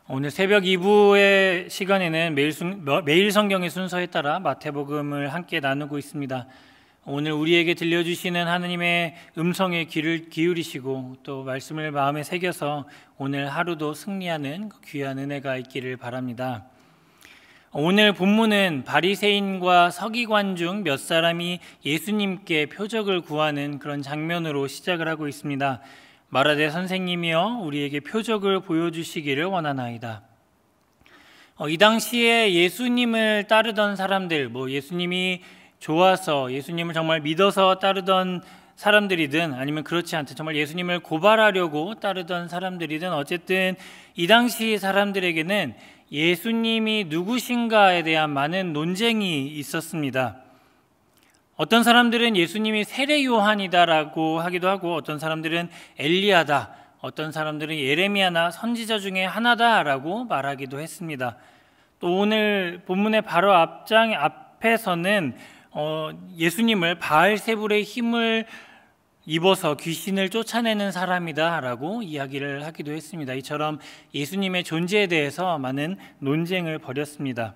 오늘 새벽 2부의 시간에는 매일 성경의 순서에 따라 마태복음을 함께 나누고 있습니다. 오늘 우리에게 들려주시는 하나님의 음성에 귀를 기울이시고 또 말씀을 마음에 새겨서 오늘 하루도 승리하는 귀한 은혜가 있기를 바랍니다. 오늘 본문은 바리새인과 서기관 중 몇 사람이 예수님께 표적을 구하는 그런 장면으로 시작을 하고 있습니다. 말하되 선생님이여 우리에게 표적을 보여주시기를 원하나이다. 이 당시에 예수님을 따르던 사람들, 예수님이 좋아서 예수님을 정말 믿어서 따르던 사람들이든 아니면 그렇지 않든 정말 예수님을 고발하려고 따르던 사람들이든 어쨌든 이 당시 사람들에게는 예수님이 누구신가에 대한 많은 논쟁이 있었습니다. 어떤 사람들은 예수님이 세례 요한이다라고 하기도 하고 어떤 사람들은 엘리야다, 어떤 사람들은 예레미야나 선지자 중에 하나다라고 말하기도 했습니다. 또 오늘 본문의 바로 앞에서는 예수님을 바알세불의 힘을 입어서 귀신을 쫓아내는 사람이다라고 이야기를 하기도 했습니다. 이처럼 예수님의 존재에 대해서 많은 논쟁을 벌였습니다.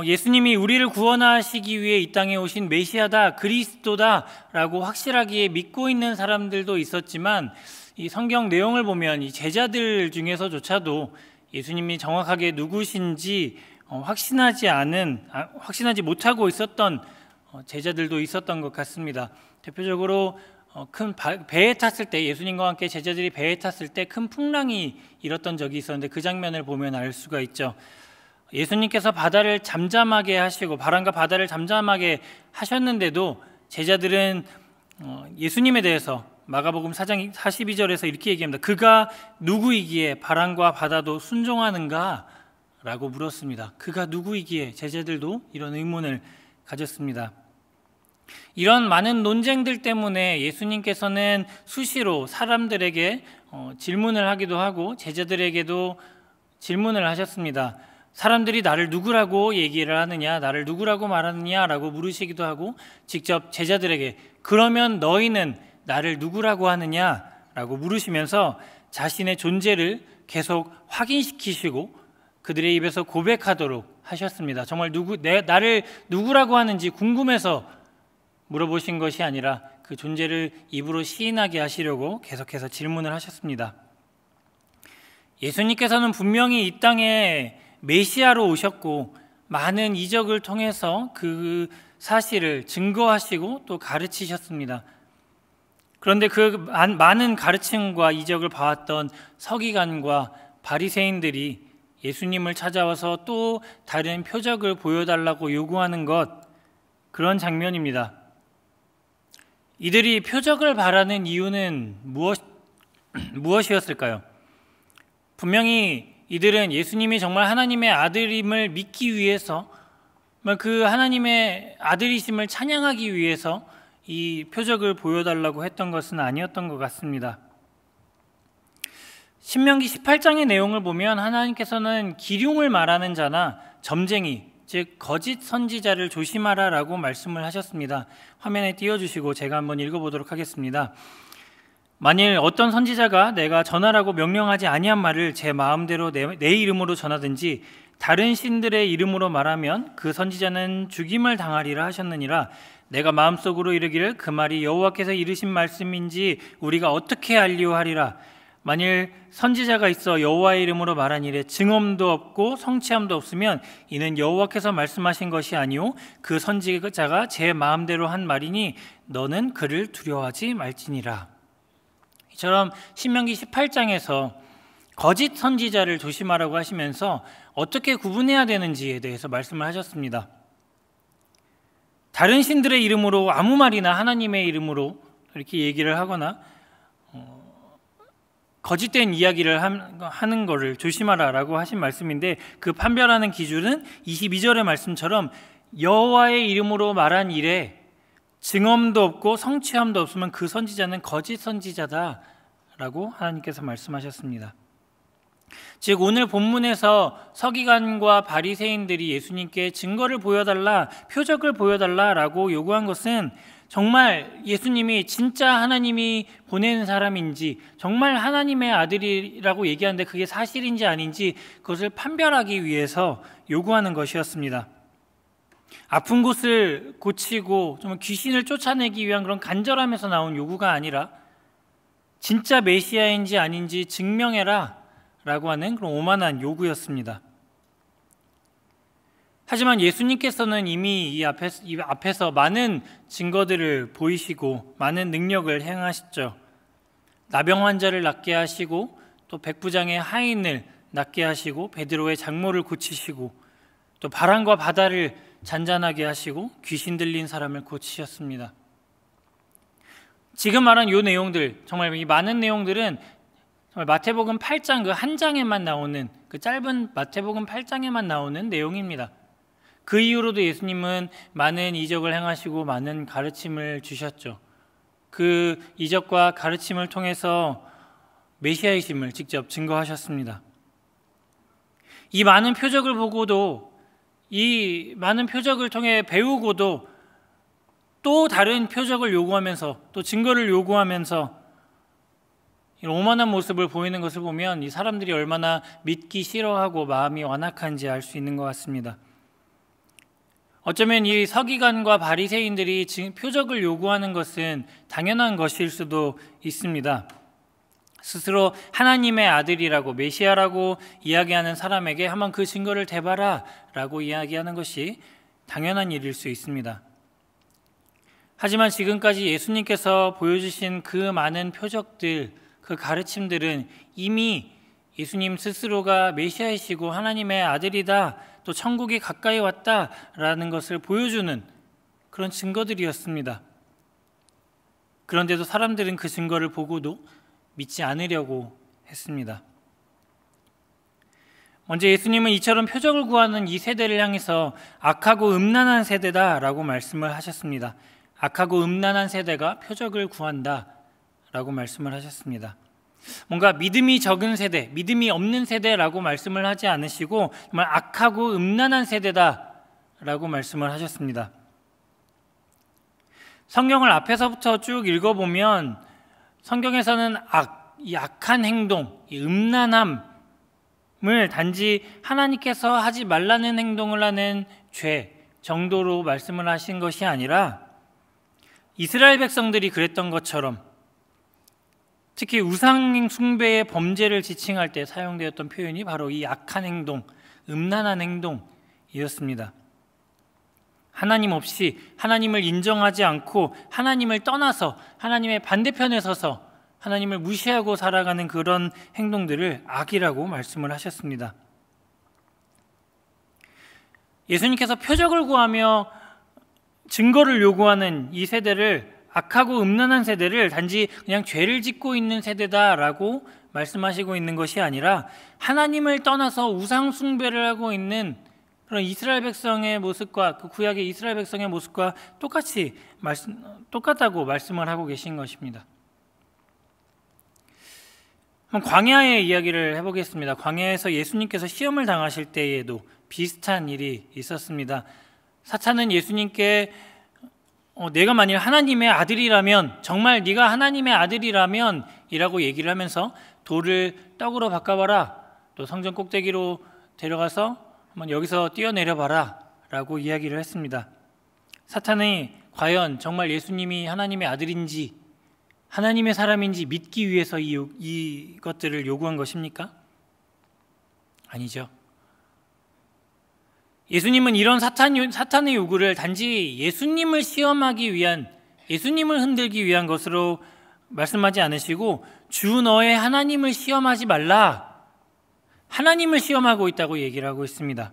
예수님이 우리를 구원하시기 위해 이 땅에 오신 메시아다, 그리스도다라고 확실하게 믿고 있는 사람들도 있었지만 이 성경 내용을 보면 이 제자들 중에서조차도 예수님이 정확하게 누구신지 확신하지 못하고 있었던 제자들도 있었던 것 같습니다. 대표적으로 큰 배에 탔을 때 예수님과 함께 제자들이 배에 탔을 때 큰 풍랑이 일었던 적이 있었는데 그 장면을 보면 알 수가 있죠. 예수님께서 바다를 잠잠하게 하시고 바람과 바다를 잠잠하게 하셨는데도 제자들은 예수님에 대해서 마가복음 4장 42절에서 이렇게 얘기합니다. 그가 누구이기에 바람과 바다도 순종하는가? 라고 물었습니다. 그가 누구이기에 제자들도 이런 의문을 가졌습니다. 이런 많은 논쟁들 때문에 예수님께서는 수시로 사람들에게 질문을 하기도 하고 제자들에게도 질문을 하셨습니다. 사람들이 나를 누구라고 얘기를 하느냐, 나를 누구라고 말하느냐라고 물으시기도 하고 직접 제자들에게 그러면 너희는 나를 누구라고 하느냐라고 물으시면서 자신의 존재를 계속 확인시키시고 그들의 입에서 고백하도록 하셨습니다. 정말 나를 누구라고 하는지 궁금해서 물어보신 것이 아니라 그 존재를 입으로 시인하게 하시려고 계속해서 질문을 하셨습니다. 예수님께서는 분명히 이 땅에 메시아로 오셨고 많은 이적을 통해서 그 사실을 증거하시고 또 가르치셨습니다. 그런데 그 많은 가르침과 이적을 봐왔던 서기관과 바리새인들이 예수님을 찾아와서 또 다른 표적을 보여달라고 요구하는 그런 장면입니다. 이들이 표적을 바라는 이유는 무엇이었을까요? 분명히 이들은 예수님이 정말 하나님의 아들임을 믿기 위해서 그 하나님의 아들이심을 찬양하기 위해서 이 표적을 보여달라고 했던 것은 아니었던 것 같습니다. 신명기 18장의 내용을 보면 하나님께서는 기륭을 말하는 자나 점쟁이, 즉 거짓 선지자를 조심하라라고 말씀을 하셨습니다. 화면에 띄워주시고 제가 한번 읽어보도록 하겠습니다. 만일 어떤 선지자가 내가 전하라고 명령하지 아니한 말을 제 마음대로 내 이름으로 전하든지 다른 신들의 이름으로 말하면 그 선지자는 죽임을 당하리라 하셨느니라. 내가 마음속으로 이르기를 그 말이 여호와께서 이르신 말씀인지 우리가 어떻게 알리오하리라. 만일 선지자가 있어 여호와의 이름으로 말한 일에 증언도 없고 성취함도 없으면 이는 여호와께서 말씀하신 것이 아니오 그 선지자가 제 마음대로 한 말이니 너는 그를 두려워하지 말지니라. 이처럼 신명기 18장에서 거짓 선지자를 조심하라고 하시면서 어떻게 구분해야 되는지에 대해서 말씀을 하셨습니다. 다른 신들의 이름으로 아무 말이나 하나님의 이름으로 이렇게 얘기를 하거나 거짓된 이야기를 하는 것을 조심하라라고 하신 말씀인데 그 판별하는 기준은 22절의 말씀처럼 여호와의 이름으로 말한 일에 증언도 없고 성취함도 없으면 그 선지자는 거짓 선지자다라고 하나님께서 말씀하셨습니다. 즉 오늘 본문에서 서기관과 바리새인들이 예수님께 증거를 보여달라, 표적을 보여달라라고 요구한 것은 정말 예수님이 진짜 하나님이 보낸 사람인지, 정말 하나님의 아들이라고 얘기하는데 그게 사실인지 아닌지 그것을 판별하기 위해서 요구하는 것이었습니다. 아픈 곳을 고치고 정말 귀신을 쫓아내기 위한 그런 간절함에서 나온 요구가 아니라 진짜 메시아인지 아닌지 증명해라 라고 하는 그런 오만한 요구였습니다. 하지만 예수님께서는 이미 이 앞에서 많은 증거들을 보이시고 많은 능력을 행하셨죠. 나병 환자를 낫게 하시고 또 백부장의 하인을 낫게 하시고 베드로의 장모를 고치시고 또 바람과 바다를 잔잔하게 하시고 귀신 들린 사람을 고치셨습니다. 지금 말한 이 내용들, 정말 이 많은 내용들은 정말 마태복음 8장 그 한 장에만 나오는, 그 짧은 마태복음 8장에만 나오는 내용입니다. 그 이후로도 예수님은 많은 이적을 행하시고 많은 가르침을 주셨죠. 그 이적과 가르침을 통해서 메시아이심을 직접 증거하셨습니다. 이 많은 표적을 보고도, 이 많은 표적을 통해 배우고도 또 다른 표적을 요구하면서, 또 증거를 요구하면서 이런 오만한 모습을 보이는 것을 보면 이 사람들이 얼마나 믿기 싫어하고 마음이 완악한지 알 수 있는 것 같습니다. 어쩌면 이 서기관과 바리새인들이 표적을 요구하는 것은 당연한 것일 수도 있습니다. 스스로 하나님의 아들이라고, 메시아라고 이야기하는 사람에게 한번 그 증거를 대봐라 라고 이야기하는 것이 당연한 일일 수 있습니다. 하지만 지금까지 예수님께서 보여주신 그 많은 표적들, 그 가르침들은 이미 예수님 스스로가 메시아이시고 하나님의 아들이다, 또 천국이 가까이 왔다라는 것을 보여주는 그런 증거들이었습니다. 그런데도 사람들은 그 증거를 보고도 믿지 않으려고 했습니다. 먼저 예수님은 이처럼 표적을 구하는 이 세대를 향해서 악하고 음란한 세대다라고 말씀을 하셨습니다. 악하고 음란한 세대가 표적을 구한다라고 말씀을 하셨습니다. 뭔가 믿음이 적은 세대, 믿음이 없는 세대라고 말씀을 하지 않으시고 정말 악하고 음란한 세대다라고 말씀을 하셨습니다. 성경을 앞에서부터 쭉 읽어보면 성경에서는 이 악한 행동, 이 음란함을 단지 하나님께서 하지 말라는 행동을 하는 죄 정도로 말씀을 하신 것이 아니라 이스라엘 백성들이 그랬던 것처럼 특히 우상 숭배의 범죄를 지칭할 때 사용되었던 표현이 바로 이 악한 행동, 음란한 행동이었습니다. 하나님 없이, 하나님을 인정하지 않고 하나님을 떠나서 하나님의 반대편에 서서 하나님을 무시하고 살아가는 그런 행동들을 악이라고 말씀을 하셨습니다. 예수님께서 표적을 구하며 증거를 요구하는 이 세대를, 악하고 음란한 세대를 단지 그냥 죄를 짓고 있는 세대다라고 말씀하시고 있는 것이 아니라 하나님을 떠나서 우상 숭배를 하고 있는 그런 이스라엘 백성의 모습과, 그 구약의 이스라엘 백성의 모습과 똑같다고 말씀을 하고 계신 것입니다. 광야의 이야기를 해보겠습니다. 광야에서 예수님께서 시험을 당하실 때에도 비슷한 일이 있었습니다. 사탄은 예수님께 내가 만일 하나님의 아들이라면, 정말 네가 하나님의 아들이라면 이라고 얘기를 하면서 돌을 떡으로 바꿔봐라, 또 성전 꼭대기로 데려가서 한번 여기서 뛰어내려봐라 라고 이야기를 했습니다. 사탄이 과연 정말 예수님이 하나님의 아들인지 하나님의 사람인지 믿기 위해서 이것들을 요구한 것입니까? 아니죠. 예수님은 이런 사탄의 요구를 단지 예수님을 시험하기 위한, 예수님을 흔들기 위한 것으로 말씀하지 않으시고 주 너의 하나님을 시험하지 말라, 하나님을 시험하고 있다고 얘기를 하고 있습니다.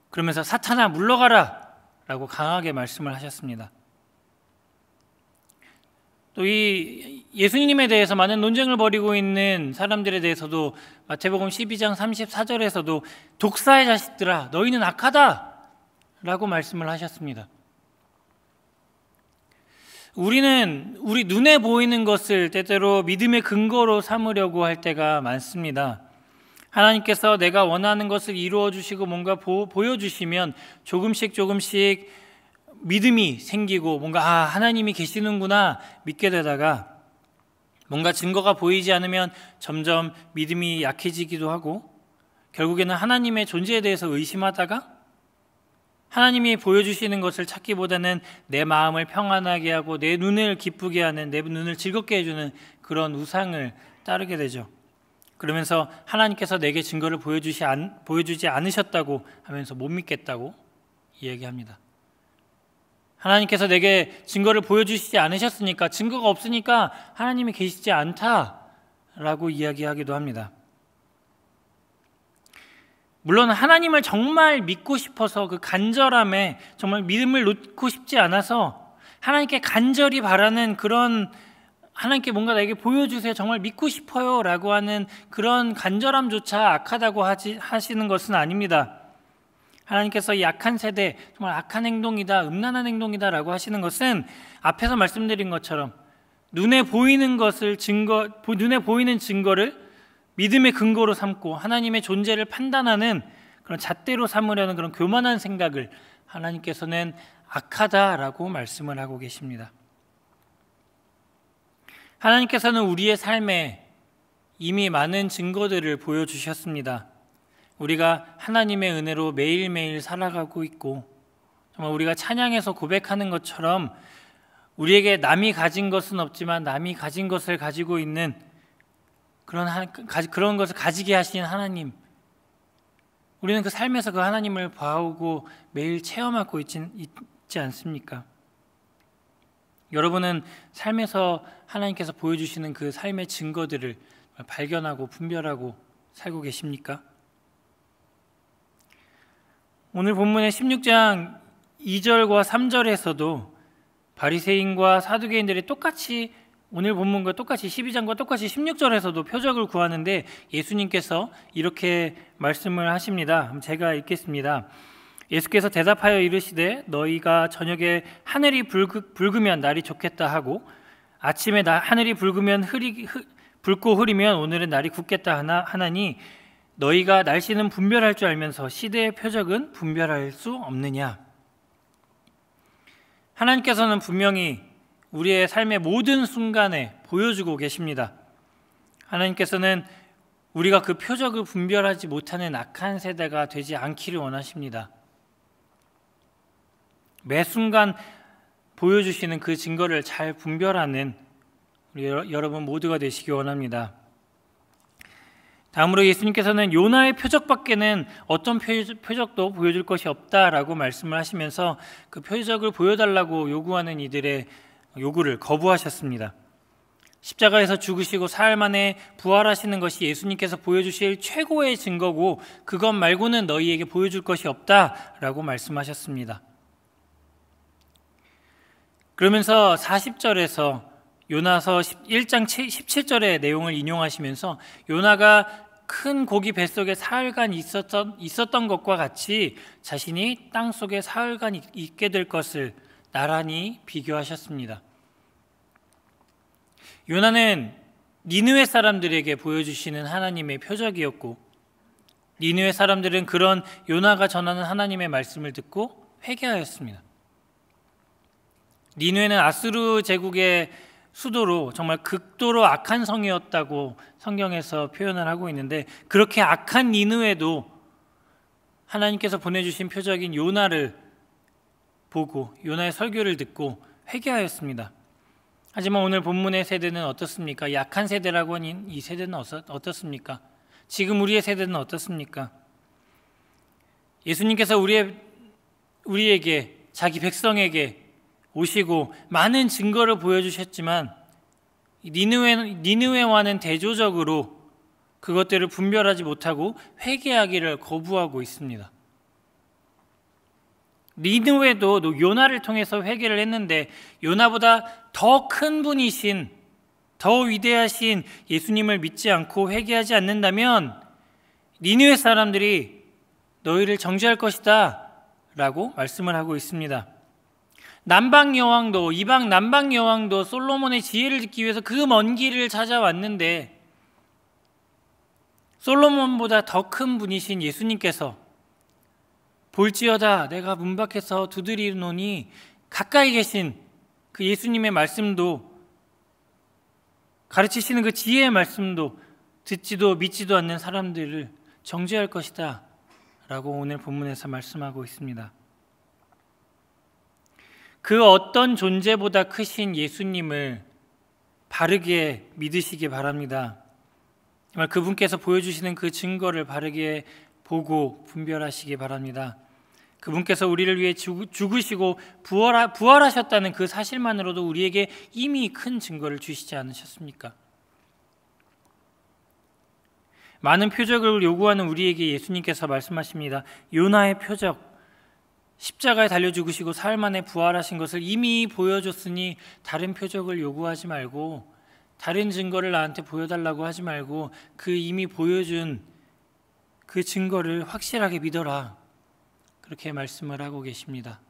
그러면서 사탄아 물러가라 라고 강하게 말씀을 하셨습니다. 또 이 예수님에 대해서 많은 논쟁을 벌이고 있는 사람들에 대해서도 마태복음 12장 34절에서도 독사의 자식들아 너희는 악하다 라고 말씀을 하셨습니다. 우리는 우리 눈에 보이는 것을 때때로 믿음의 근거로 삼으려고 할 때가 많습니다. 하나님께서 내가 원하는 것을 이루어 주시고 뭔가 보여주시면 조금씩 믿음이 생기고 뭔가 하나님이 계시는구나 믿게 되다가 뭔가 증거가 보이지 않으면 점점 믿음이 약해지기도 하고 결국에는 하나님의 존재에 대해서 의심하다가 하나님이 보여주시는 것을 찾기보다는 내 마음을 평안하게 하고 내 눈을 기쁘게 하는, 내 눈을 즐겁게 해주는 그런 우상을 따르게 되죠. 그러면서 하나님께서 내게 증거를 보여주지 않으셨다고 하면서 못 믿겠다고 이야기합니다. 하나님께서 내게 증거를 보여주시지 않으셨으니까, 증거가 없으니까 하나님이 계시지 않다라고 이야기하기도 합니다. 물론 하나님을 정말 믿고 싶어서 그 간절함에 정말 믿음을 놓고 싶지 않아서 하나님께 간절히 바라는 그런, 하나님께 뭔가 나에게 보여주세요, 정말 믿고 싶어요 라고 하는 그런 간절함조차 악하다고 하시는 것은 아닙니다. 하나님께서 이 악한 세대, 정말 악한 행동이다, 음란한 행동이다 라고 하시는 것은 앞에서 말씀드린 것처럼 눈에 보이는 증거를 믿음의 근거로 삼고 하나님의 존재를 판단하는 그런 잣대로 삼으려는 그런 교만한 생각을 하나님께서는 악하다라고 말씀을 하고 계십니다. 하나님께서는 우리의 삶에 이미 많은 증거들을 보여주셨습니다. 우리가 하나님의 은혜로 매일매일 살아가고 있고 정말 우리가 찬양에서 고백하는 것처럼 우리에게 남이 가진 것은 없지만 남이 가진 것을 가지고 있는 그런 것을 가지게 하신 하나님, 우리는 그 삶에서 그 하나님을 봐오고 매일 체험하고 있지 않습니까? 여러분은 삶에서 하나님께서 보여주시는 그 삶의 증거들을 발견하고 분별하고 살고 계십니까? 오늘 본문의 16장 2절과 3절에서도 바리새인과 사두개인들이 똑같이 오늘 본문과 똑같이 12장과 똑같이 16절에서도 표적을 구하는데 예수님께서 이렇게 말씀을 하십니다. 제가 읽겠습니다. 예수께서 대답하여 이르시되 너희가 저녁에 하늘이 붉으면 날이 좋겠다 하고 아침에 하늘이 붉고 흐리면 오늘은 날이 굳겠다 하나니 너희가 날씨는 분별할 줄 알면서 시대의 표적은 분별할 수 없느냐. 하나님께서는 분명히 우리의 삶의 모든 순간에 보여주고 계십니다. 하나님께서는 우리가 그 표적을 분별하지 못하는 악한 세대가 되지 않기를 원하십니다. 매 순간 보여주시는 그 증거를 잘 분별하는 우리 여러분 모두가 되시기 원합니다. 다음으로 예수님께서는 요나의 표적밖에는 어떤 표적도 보여줄 것이 없다라고 말씀을 하시면서 그 표적을 보여달라고 요구하는 이들의 요구를 거부하셨습니다. 십자가에서 죽으시고 사흘 만에 부활하시는 것이 예수님께서 보여주실 최고의 증거고 그것 말고는 너희에게 보여줄 것이 없다라고 말씀하셨습니다. 그러면서 40절에서 요나서 1장 17절의 내용을 인용하시면서 요나가 큰 고기 뱃속에 사흘간 있었던 것과 같이 자신이 땅속에 사흘간 있게 될 것을 나란히 비교하셨습니다. 요나는 니느웨 사람들에게 보여주시는 하나님의 표적이었고 니느웨 사람들은 그런 요나가 전하는 하나님의 말씀을 듣고 회개하였습니다. 니느웨는 아수르 제국의 수도로 정말 극도로 악한 성이었다고 성경에서 표현을 하고 있는데 그렇게 악한 니느웨도 하나님께서 보내주신 표적인 요나를 보고 요나의 설교를 듣고 회개하였습니다. 하지만 오늘 본문의 세대는 어떻습니까? 약한 세대라고 하는 이 세대는 어떻습니까? 지금 우리의 세대는 어떻습니까? 예수님께서 우리에게 자기 백성에게 오시고 많은 증거를 보여주셨지만 니느웨와는 대조적으로 그것들을 분별하지 못하고 회개하기를 거부하고 있습니다. 니느웨도 요나를 통해서 회개를 했는데 요나보다 더 큰 분이신, 더 위대하신 예수님을 믿지 않고 회개하지 않는다면 니느웨 사람들이 너희를 정죄할 것이다 라고 말씀을 하고 있습니다. 이방 남방 여왕도 솔로몬의 지혜를 듣기 위해서 그 먼 길을 찾아왔는데 솔로몬보다 더 큰 분이신 예수님께서 볼지어다 내가 문 밖에서 두드리노니 가까이 계신 그 예수님의 말씀도, 가르치시는 그 지혜의 말씀도 듣지도 믿지도 않는 사람들을 정죄할 것이다 라고 오늘 본문에서 말씀하고 있습니다. 그 어떤 존재보다 크신 예수님을 바르게 믿으시기 바랍니다. 정말 그분께서 보여주시는 그 증거를 바르게 보고 분별하시기 바랍니다. 그분께서 우리를 위해 죽으시고 부활하셨다는 그 사실만으로도 우리에게 이미 큰 증거를 주시지 않으셨습니까? 많은 표적을 요구하는 우리에게 예수님께서 말씀하십니다. 요나의 표적, 십자가에 달려 죽으시고 사흘 만에 부활하신 것을 이미 보여줬으니 다른 표적을 요구하지 말고, 다른 증거를 나한테 보여달라고 하지 말고 그 이미 보여준 그 증거를 확실하게 믿어라, 그렇게 말씀을 하고 계십니다.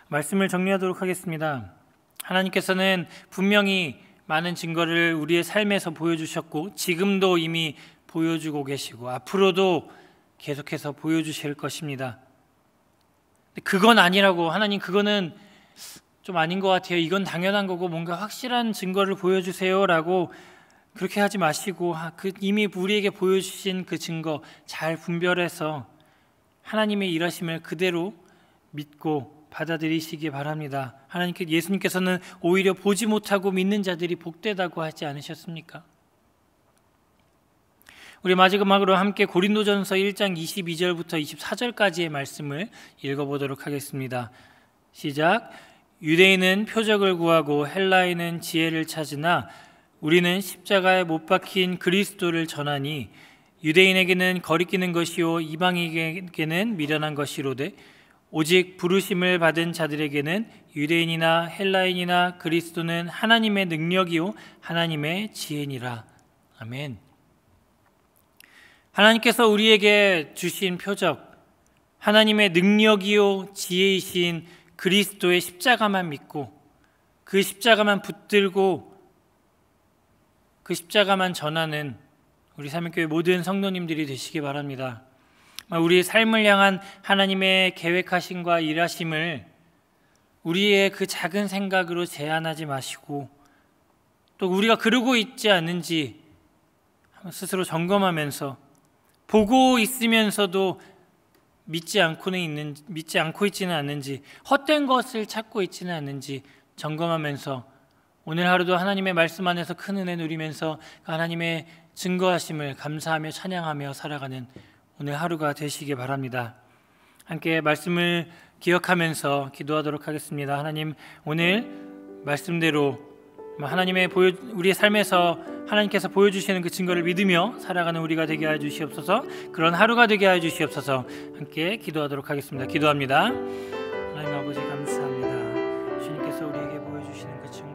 말씀을 정리하도록 하겠습니다. 하나님께서는 분명히 많은 증거를 우리의 삶에서 보여주셨고 지금도 이미 보여주고 계시고 앞으로도 계속해서 보여주실 것입니다. 그건 아니라고, 하나님 그거는 좀 아닌 것 같아요, 이건 당연한 거고 뭔가 확실한 증거를 보여주세요 라고 그렇게 하지 마시고 이미 우리에게 보여주신 그 증거 잘 분별해서 하나님의 일하심을 그대로 믿고 받아들이시기 바랍니다. 예수님께서는 오히려 보지 못하고 믿는 자들이 복되다고 하지 않으셨습니까? 우리 마지막으로 함께 고린도전서 1장 22절부터 24절까지의 말씀을 읽어보도록 하겠습니다. 시작. 유대인은 표적을 구하고 헬라인은 지혜를 찾으나 우리는 십자가에 못 박힌 그리스도를 전하니 유대인에게는 거리끼는 것이요 이방인에게는 미련한 것이로되 오직 부르심을 받은 자들에게는 유대인이나 헬라인이나 그리스도는 하나님의 능력이요 하나님의 지혜니라. 아멘. 하나님께서 우리에게 주신 표적, 하나님의 능력이요 지혜이신 그리스도의 십자가만 믿고 그 십자가만 붙들고 그 십자가만 전하는 우리 삼일교회 모든 성도님들이 되시기 바랍니다. 우리의 삶을 향한 하나님의 계획하심과 일하심을 우리의 그 작은 생각으로 제한하지 마시고 또 우리가 그러고 있지 않은지 스스로 점검하면서 보고 있으면서도 믿지 않고 있지는 않는지, 헛된 것을 찾고 있지는 않는지 점검하면서 오늘 하루도 하나님의 말씀 안에서 큰 은혜 누리면서 하나님의 증거하심을 감사하며 찬양하며 살아가는 오늘 하루가 되시기 바랍니다. 함께 말씀을 기억하면서 기도하도록 하겠습니다. 하나님, 오늘 말씀대로 우리의 삶에서 하나님께서 보여주시는 그 증거를 믿으며 살아가는 우리가 되게 하여 주시옵소서. 그런 하루가 되게 하여 주시옵소서. 함께 기도하도록 하겠습니다. 기도합니다. 하나님 아버지 감사합니다. 주님께서 우리에게 보여주시는 그 증거